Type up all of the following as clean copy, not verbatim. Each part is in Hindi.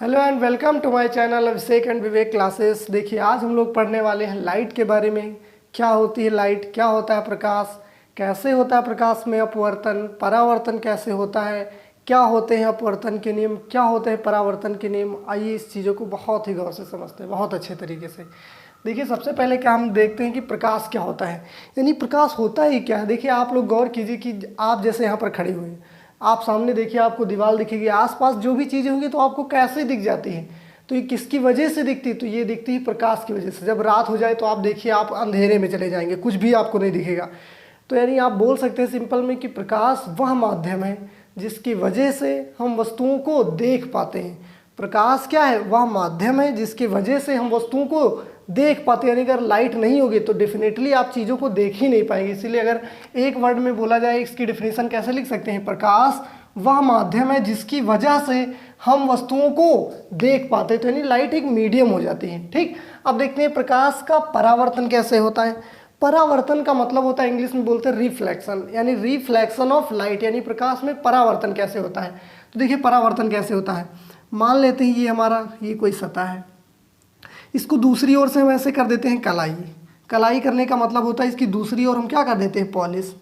Hello and welcome to my channel Abhishek and Vivek classes. देखिए आज हम लोग पढ़ने वाले हैं लाइट के बारे में। क्या होती है लाइट, क्या होता है प्रकाश, कैसे होता है प्रकाश में अपवर्तन, परावर्तन कैसे होता है, क्या होते हैं अपवर्तन के नियम, क्या होते हैं परावर्तन के नियम। आइए इस चीज़ों को बहुत ही गौर से समझते हैं, बहुत अच्छे तरीके से। देखिए सबसे पहले क्या हम देखते हैं कि प्रकाश क्या होता है, यानी प्रकाश होता ही क्या है। देखिए आप लोग गौर कीजिए कि आप जैसे यहाँ पर खड़े हुए हैं, आप सामने देखिए आपको दीवार दिखेगी, आसपास जो भी चीज़ें होंगी तो आपको कैसे दिख जाती है। तो ये किसकी वजह से दिखती है, तो ये दिखती है प्रकाश की वजह से। जब रात हो जाए तो आप देखिए आप अंधेरे में चले जाएंगे, कुछ भी आपको नहीं दिखेगा। तो यानी आप बोल सकते हैं सिंपल में कि प्रकाश वह माध्यम है जिसकी वजह से हम वस्तुओं को देख पाते हैं। प्रकाश क्या है, वह माध्यम है जिसकी वजह से हम वस्तुओं को देख पाते हैं। यानी अगर लाइट नहीं होगी तो डेफिनेटली आप चीज़ों को देख ही नहीं पाएंगे। इसीलिए अगर एक वर्ड में बोला जाए इसकी डेफिनेशन कैसे लिख सकते हैं, प्रकाश वह माध्यम है जिसकी वजह से हम वस्तुओं को देख पाते हैं। तो यानी लाइट एक मीडियम हो जाती है। ठीक, अब देखते हैं प्रकाश का परावर्तन कैसे होता है। परावर्तन का मतलब होता है, इंग्लिश में बोलते हैं रिफ्लेक्शन, यानी रिफ्लेक्शन ऑफ लाइट, यानी प्रकाश में परावर्तन कैसे होता है। तो देखिए परावर्तन कैसे होता है, मान लेते हैं ये हमारा ये कोई सतह है, इसको दूसरी ओर से हम ऐसे कर देते हैं कलाई। कलाई करने का मतलब होता है इसकी दूसरी ओर हम क्या कर देते हैं, पॉलिश।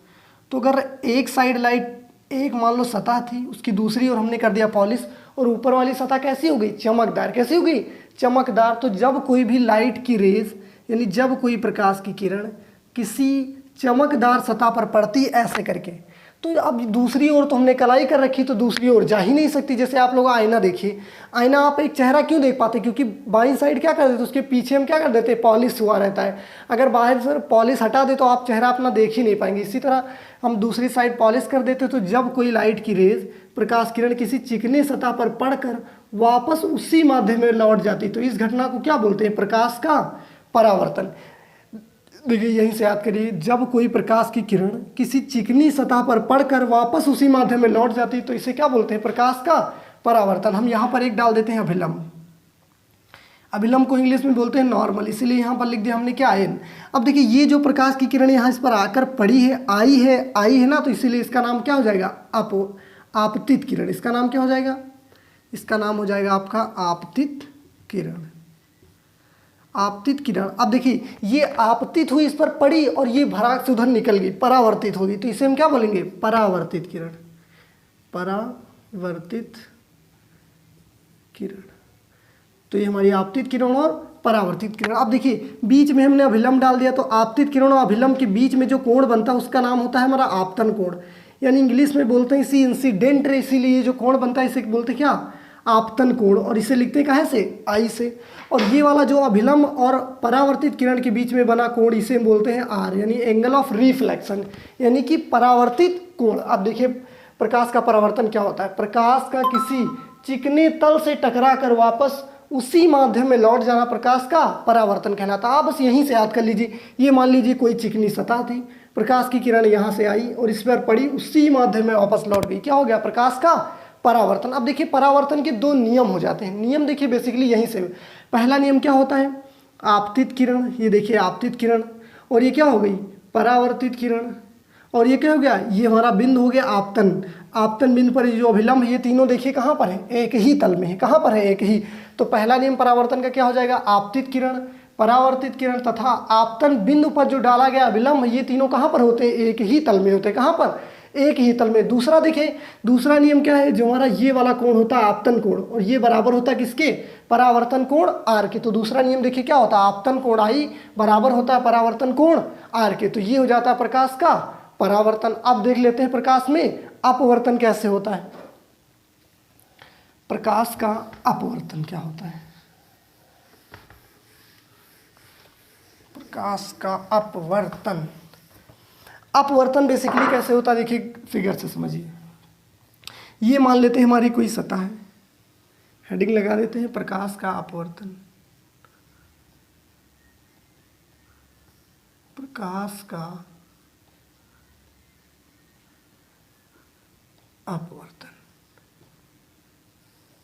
तो अगर एक साइड लाइट, एक मान लो सतह थी, उसकी दूसरी ओर हमने कर दिया पॉलिश, और ऊपर वाली सतह कैसी हो गई, चमकदार। कैसी हो गई, चमकदार। तो जब कोई भी लाइट की रेज, यानी जब कोई प्रकाश की किरण किसी चमकदार सतह पर पड़ती ऐसे करके, तो अब दूसरी ओर तो हमने कलाई कर रखी, तो दूसरी ओर जा ही नहीं सकती। जैसे आप लोग आईना देखिए, आईना आप एक चेहरा क्यों देख पाते, क्योंकि बाईं साइड क्या कर देते, उसके पीछे हम क्या कर देते, पॉलिश हुआ रहता है। अगर बाहर से पॉलिश हटा दे तो आप चेहरा अपना देख ही नहीं पाएंगे। इसी तरह हम दूसरी साइड पॉलिश कर देते, तो जब कोई लाइट की रेज, प्रकाश किरण किसी चिकनी सतह पर पड़कर वापस उसी माध्यम में लौट जाती, तो इस घटना को क्या बोलते हैं, प्रकाश का परावर्तन। देखिए यहीं से याद करिए, जब कोई प्रकाश की किरण किसी चिकनी सतह पर पड़कर वापस उसी माध्यम में लौट जाती है तो इसे क्या बोलते हैं, प्रकाश का परावर्तन। हम यहाँ पर एक डाल देते हैं अभिलंब। अभिलंब को इंग्लिश में बोलते हैं नॉर्मल, इसीलिए यहाँ पर लिख दिया हमने क्या, आयन। अब देखिए ये जो प्रकाश की किरण यहाँ इस पर आकर पड़ी है, आई है ना, तो इसीलिए इसका नाम क्या हो जाएगा, आपतित किरण। इसका नाम क्या हो जाएगा, इसका नाम हो जाएगा आपका आपतित किरण। आपतित किरण। अब देखिए ये आपतित हुई, इस पर पड़ी और ये भराग से उधर निकल गई, परावर्तित होगी, तो इसे हम क्या बोलेंगे, परावर्तित किरण। परावर्तित किरण। तो ये हमारी आपतित किरण और परावर्तित किरण। अब देखिए बीच में हमने अभिलंब डाल दिया, तो आपतित किरण और अभिलंब के बीच में जो कोण बनता है उसका नाम होता है हमारा आपतन कोण, यानी इंग्लिश में बोलते हैं इसी इंसिडेंट रे, इसीलिए जो कोण बनता है इसे बोलते हैं क्या, आपतन कोण। और इसे लिखते हैं कहाँ से, आई से। और ये वाला जो अभिलंब और परावर्तित किरण के बीच में बना कोण इसे बोलते हैं आर, यानी एंगल ऑफ रिफ्लेक्शन, यानी कि परावर्तित कोण। अब देखिए प्रकाश का परावर्तन क्या होता है, प्रकाश का किसी चिकने तल से टकरा कर वापस उसी माध्यम में लौट जाना प्रकाश का परावर्तन कहलाता है। आप बस यहीं से याद कर लीजिए, ये मान लीजिए कोई चिकनी सतह थी, प्रकाश की किरण यहाँ से आई और इस पर पड़ी, उसी माध्यम में वापस लौट गई, क्या हो गया, प्रकाश का परावर्तन। अब देखिए परावर्तन के दो नियम हो जाते हैं। नियम देखिए बेसिकली यहीं से, पहला नियम क्या होता है, आपतित किरण, ये देखिए आपतित किरण, और ये क्या हो गई, परावर्तित किरण, और ये क्या हो गया, ये हमारा बिंदु हो गया आपतन। आपतन बिंदु पर जो अभिलंब, ये तीनों देखिए कहाँ पर है, एक ही तल में है। कहाँ पर है, एक ही। तो पहला नियम परावर्तन का क्या हो जाएगा, आपतित किरण, परावर्तित किरण तथा आपतन बिंदु पर जो डाला गया अभिलंब, ये तीनों कहाँ पर होते हैं, एक ही तल में होते हैं। कहाँ पर, एक ही तल में। दूसरा देखिए, दूसरा नियम क्या है, जो हमारा ये वाला कोण होता है आपतन कोण, और ये बराबर होता है किसके, परावर्तन कोण आर के। तो दूसरा नियम देखिए क्या होता है, आपतन कोण आई बराबर होता है परावर्तन कोण आर के। तो ये हो जाता है प्रकाश का परावर्तन। अब देख लेते हैं प्रकाश में अपवर्तन कैसे होता है। प्रकाश का अपवर्तन क्या होता है, प्रकाश का अपवर्तन। अपवर्तन बेसिकली कैसे होता है, देखिए फिगर से समझिए। ये मान लेते हैं हमारी कोई सतह है, हेडिंग लगा देते हैं प्रकाश का अपवर्तन। प्रकाश का अपवर्तन।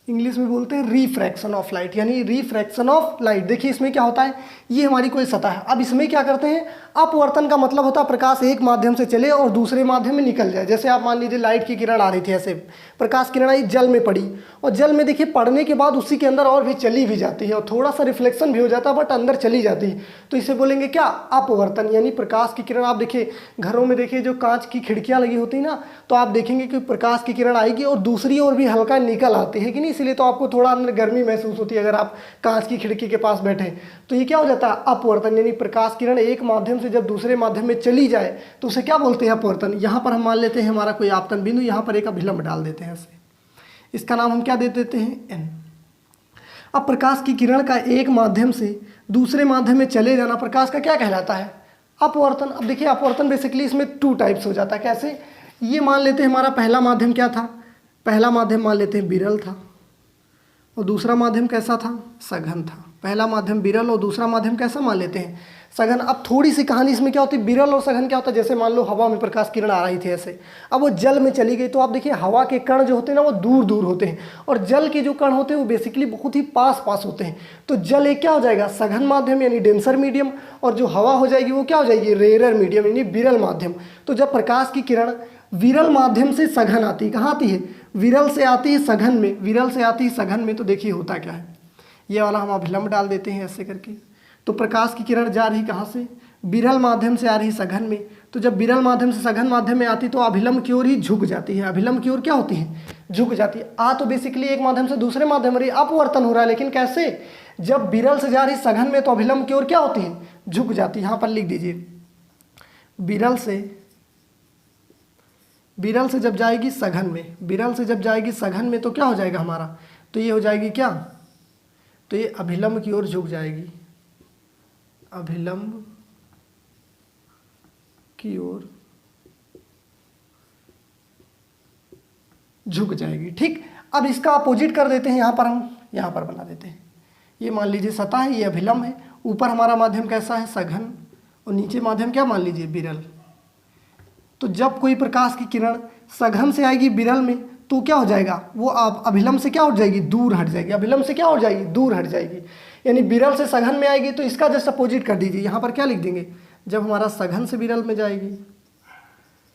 इंग्लिश में बोलते हैं रिफ्रैक्शन ऑफ लाइट, यानी रिफ्रैक्शन ऑफ लाइट। देखिए इसमें क्या होता है, ये हमारी कोई सतह है। अब इसमें क्या करते हैं, अपवर्तन का मतलब होता है प्रकाश एक माध्यम से चले और दूसरे माध्यम में निकल जाए। जैसे आप मान लीजिए लाइट की किरण आ रही थी, ऐसे प्रकाश किरण आई, जल में पड़ी, और जल में देखिए पड़ने के बाद उसी के अंदर और भी चली भी जाती है और थोड़ा सा रिफ्लेक्शन भी हो जाता है, बट अंदर चली जाती है, तो इसे बोलेंगे क्या, अपवर्तन। यानी प्रकाश की किरण, आप देखिए घरों में देखिए जो कांच की खिड़कियाँ लगी होती है ना, तो आप देखेंगे कि प्रकाश की किरण आएगी और दूसरी ओर भी हल्का निकल आती है कि नहीं, इसलिए तो आपको थोड़ा अंदर गर्मी महसूस होती है अगर आप कांच की खिड़की के पास बैठे। तो ये क्या हो जाता है, अपवर्तन। यानी प्रकाश किरण एक माध्यम से जब दूसरे माध्यम में चली जाए तो उसे क्या बोलते हैं, अपवर्तन। यहाँ पर हम मान लेते हैं हमारा कोई आपतन बिंदु, यहाँ पर एक अभिलंब डाल देते हैं ऐसे, इसका नाम हम क्या दे देते हैं, एन। अब प्रकाश की किरण का एक माध्यम से दूसरे माध्यम में चले जाना प्रकाश का क्या कहलाता है, अपवर्तन। अब देखिए अपवर्तन बेसिकली इसमें 2 टाइप्स हो जाता है। कैसे, ये मान लेते हैं हमारा पहला माध्यम क्या था, पहला माध्यम मान लेते हैं विरल था और दूसरा माध्यम कैसा था, सघन था। पहला माध्यम विरल और दूसरा माध्यम कैसा मान लेते हैं, सघन। अब थोड़ी सी कहानी इसमें क्या होती है, विरल और सघन क्या होता है, जैसे मान लो हवा में प्रकाश किरण आ रही थी ऐसे, अब वो जल में चली गई, तो आप देखिए हवा के कण जो होते हैं ना वो दूर दूर होते हैं और जल के जो कण होते हैं वो बेसिकली बहुत ही पास पास होते हैं। तो जल एक क्या हो जाएगा, सघन माध्यम यानी डेंसर मीडियम, और जो हवा हो जाएगी वो क्या हो जाएगी, रेयरर मीडियम यानी विरल माध्यम। तो जब प्रकाश की किरण विरल माध्यम से सघन आती है, कहाँ आती है, विरल से आती है सघन में, विरल से आती है सघन में, तो देखिए होता क्या है, ये वाला हम अभिलंब डाल देते हैं ऐसे करके। तो प्रकाश की किरण जा रही कहाँ से, विरल माध्यम से आ रही सघन में, तो जब विरल माध्यम से सघन माध्यम में आती तो अभिलंब की ओर ही झुक जाती है, अभिलंब की ओर क्या होती है, झुक जाती है। तो बेसिकली एक माध्यम से दूसरे माध्यम में अपवर्तन हो रहा है, लेकिन कैसे, जब विरल से जा रही सघन में तो अभिलंब की ओर क्या होती है, झुक जाती है। यहाँ पर लिख दीजिए, विरल से जब जाएगी सघन में, विरल से जब जाएगी सघन में तो क्या हो जाएगा हमारा, तो ये हो जाएगी क्या, तो ये अभिलंब की ओर झुक जाएगी, अभिलंब की ओर झुक जाएगी। ठीक, अब इसका अपोजिट कर देते हैं, यहाँ पर हम यहाँ पर बना देते हैं। ये मान लीजिए सतह है, ये अभिलंब है, ऊपर हमारा माध्यम कैसा है, सघन, और नीचे माध्यम क्या मान लीजिए, विरल। तो जब कोई प्रकाश की किरण सघन से आएगी विरल में तो क्या हो जाएगा, वो अभिलंब से क्या हो जाएगी, दूर हट जाएगी, अभिलंब से क्या हो जाएगी, दूर हट जाएगी। यानी विरल से सघन में आएगी तो इसका जस्ट अपोजिट कर दीजिए, यहाँ पर क्या लिख देंगे, जब हमारा सघन से विरल में जाएगी,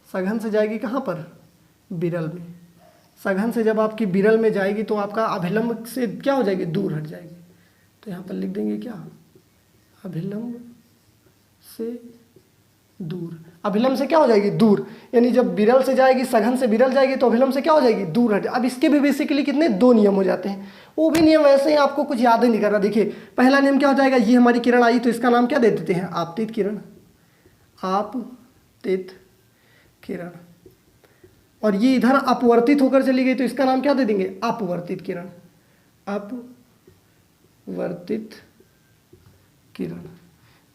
सघन से जाएगी कहाँ पर, विरल में, सघन से जब आपकी विरल में जाएगी तो आपका अभिलंब से क्या हो जाएगी, दूर हट जाएगी। तो यहाँ पर लिख देंगे क्या, अभिलंब से दूर, अभिलंब से क्या हो जाएगी, दूर। यानी जब विरल से जाएगी, सघन से विरल जाएगी तो अभिलंब से क्या हो जाएगी, दूर हट। अब इसके भी बेसिकली कितने, 2 नियम हो जाते हैं, वो भी नियम वैसे ही आपको कुछ याद ही नहीं करना। देखिए पहला नियम क्या हो जाएगा, ये हमारी किरण आई तो इसका नाम क्या दे देते हैं, आपतित किरण, आपतित किरण। और ये इधर अपवर्तित होकर चली गई तो इसका नाम क्या दे देंगे, अपवर्तित किरण, अपवर्तित किरण।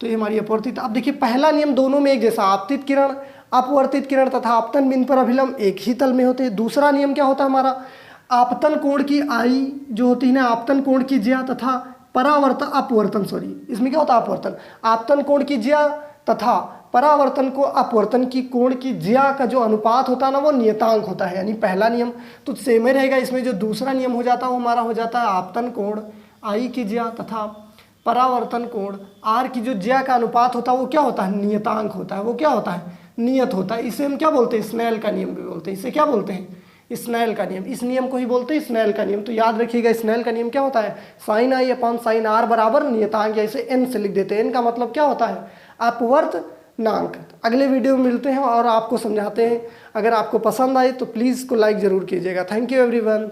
तो ये हमारी अपवर्तित। अब देखिए पहला नियम दोनों में एक जैसा, आपतित किरण, अपवर्तित किरण तथा आपतन बिंदु पर अभिलंब एक ही तल में होते हैं। दूसरा नियम क्या होता है हमारा, आपतन कोण की आई जो होती है ना, आपतन कोण की ज्या तथा परावर्तन अपवर्तन, सॉरी इसमें क्या होता है अपवर्तन, आपतन कोण की ज्या तथा परावर्तन को अपवर्तन की कोण की ज्या का जो अनुपात होता है ना वो नियतांक होता है। यानी पहला नियम तो सेम ही रहेगा, इसमें जो दूसरा नियम हो जाता है वो हमारा हो जाता है आपतन कोण आई की ज्या तथा परावर्तन कोण आर की जो ज्या का अनुपात होता है वो क्या होता है, नियतांक होता है, वो क्या होता है, नियत होता है। इसे हम क्या बोलते हैं, स्नेल का नियम भी बोलते हैं। इसे क्या बोलते हैं, स्नेल का नियम। इस नियम को ही बोलते हैं स्नेल का नियम। तो याद रखिएगा स्नेल का नियम क्या होता है, sine I upon sine R बराबर नियतांक, या इसे एन से लिख देते हैं। एन का मतलब क्या होता है, अपवर्तनांक। अगले वीडियो में मिलते हैं और आपको समझाते हैं। अगर आपको पसंद आए तो प्लीज़ को लाइक ज़रूर कीजिएगा। Thank you everyone.